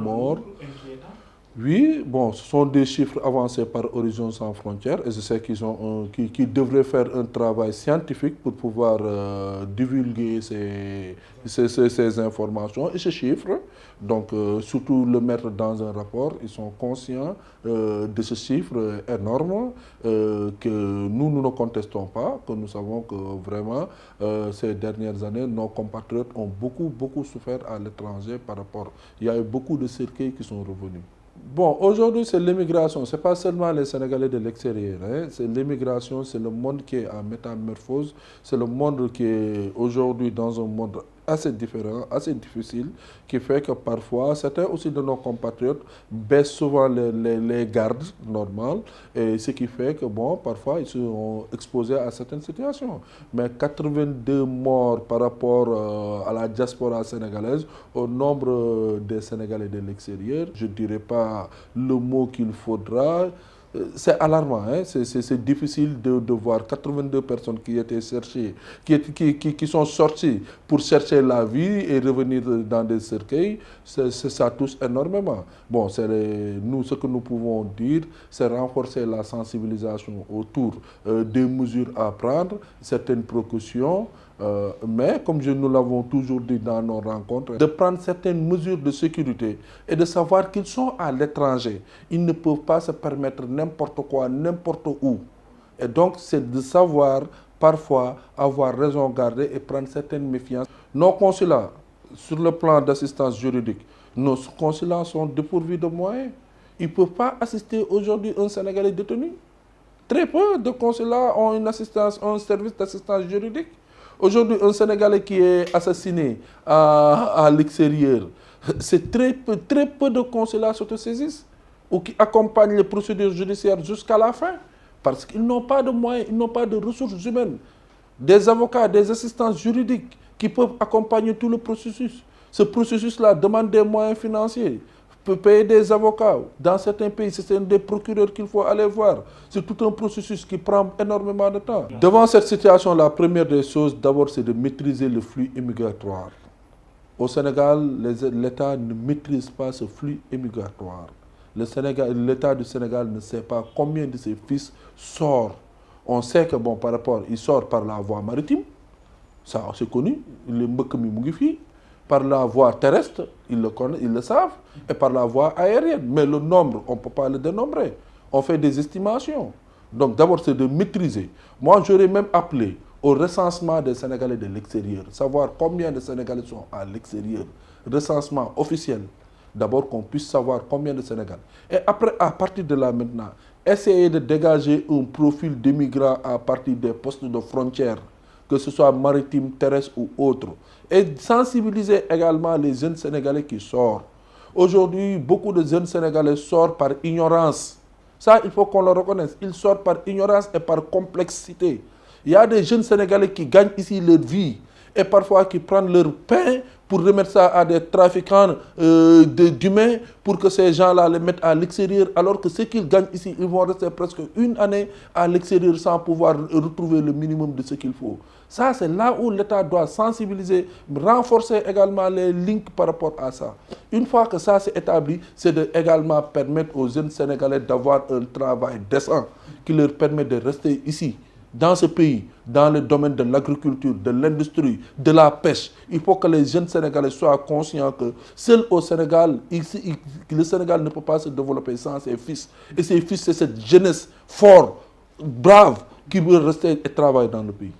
morts. Oui, bon, ce sont des chiffres avancés par Horizon Sans Frontières et je sais qu'ils devraient faire un travail scientifique pour pouvoir divulguer ces informations et ces chiffres. Donc, surtout le mettre dans un rapport, ils sont conscients de ce chiffre énorme que nous ne contestons pas, que nous savons que vraiment, ces dernières années, nos compatriotes ont beaucoup souffert à l'étranger par rapport. Il y a eu beaucoup de cercueils qui sont revenus. Bon, aujourd'hui, c'est l'immigration. Ce n'est pas seulement les Sénégalais de l'extérieur. Hein. C'est l'immigration, c'est le monde qui est en métamorphose. C'est le monde qui est aujourd'hui dans un monde assez différent, assez difficile, qui fait que parfois, certains aussi de nos compatriotes baissent souvent les gardes normales, et ce qui fait que, bon, parfois, ils sont exposés à certaines situations. Mais 82 morts par rapport à la diaspora sénégalaise, au nombre des Sénégalais de l'extérieur, je ne dirais pas le mot qu'il faudra. C'est alarmant, hein? C'est difficile de voir 82 personnes qui étaient cherchées, qui sont sorties pour chercher la vie et revenir dans des cercueils. Ça touche énormément. Bon, nous, ce que nous pouvons dire, c'est renforcer la sensibilisation autour des mesures à prendre, certaines précautions. Mais, comme nous l'avons toujours dit dans nos rencontres, de prendre certaines mesures de sécurité et de savoir qu'ils sont à l'étranger. Ils ne peuvent pas se permettre n'importe quoi, n'importe où. Et donc, c'est de savoir, parfois, avoir raison garder et prendre certaines méfiances. Nos consulats, sur le plan d'assistance juridique, nos consulats sont dépourvus de moyens. Ils ne peuvent pas assister aujourd'hui un Sénégalais détenu. Très peu de consulats ont un service d'assistance juridique. Aujourd'hui, un Sénégalais qui est assassiné à l'extérieur, c'est très peu de consulats s'autosaisissent ou qui accompagnent les procédures judiciaires jusqu'à la fin parce qu'ils n'ont pas de moyens, ils n'ont pas de ressources humaines. Des avocats, des assistants juridiques qui peuvent accompagner tout le processus. Ce processus-là demande des moyens financiers. Peut payer des avocats. Dans certains pays, c'est des procureurs qu'il faut aller voir. C'est tout un processus qui prend énormément de temps. Devant cette situation, la première des choses, d'abord, c'est de maîtriser le flux immigratoire. Au Sénégal, l'État ne maîtrise pas ce flux immigratoire. L'État du Sénégal ne sait pas combien de ses fils sortent. On sait que, bon, par rapport, ils sortent par la voie maritime. Ça, c'est connu. Les Mbekmi Mugifi. Par la voie terrestre, ils le connaissent, ils le savent, et par la voie aérienne. Mais le nombre, on ne peut pas le dénombrer. On fait des estimations. Donc d'abord, c'est de maîtriser. Moi, j'aurais même appelé au recensement des Sénégalais de l'extérieur, savoir combien de Sénégalais sont à l'extérieur, recensement officiel. D'abord, qu'on puisse savoir combien de Sénégalais. Et après, à partir de là maintenant, essayer de dégager un profil d'immigrants à partir des postes de frontières, que ce soit maritime, terrestre ou autre. Et sensibiliser également les jeunes Sénégalais qui sortent. Aujourd'hui, beaucoup de jeunes Sénégalais sortent par ignorance. Ça, il faut qu'on le reconnaisse. Ils sortent par ignorance et par complexité. Il y a des jeunes Sénégalais qui gagnent ici leur vie et parfois qui prennent leur pain pour remettre ça à des trafiquants d'humains pour que ces gens-là les mettent à l'extérieur, alors que ce qu'ils gagnent ici, ils vont rester presque une année à l'extérieur sans pouvoir retrouver le minimum de ce qu'il faut. Ça, c'est là où l'État doit sensibiliser, renforcer également les links par rapport à ça. Une fois que ça s'est établi, c'est de également permettre aux jeunes Sénégalais d'avoir un travail décent qui leur permet de rester ici, dans ce pays, dans le domaine de l'agriculture, de l'industrie, de la pêche. Il faut que les jeunes Sénégalais soient conscients que seul au Sénégal, le Sénégal ne peut pas se développer sans ses fils. Et ses fils, c'est cette jeunesse forte, brave, qui veut rester et travailler dans le pays.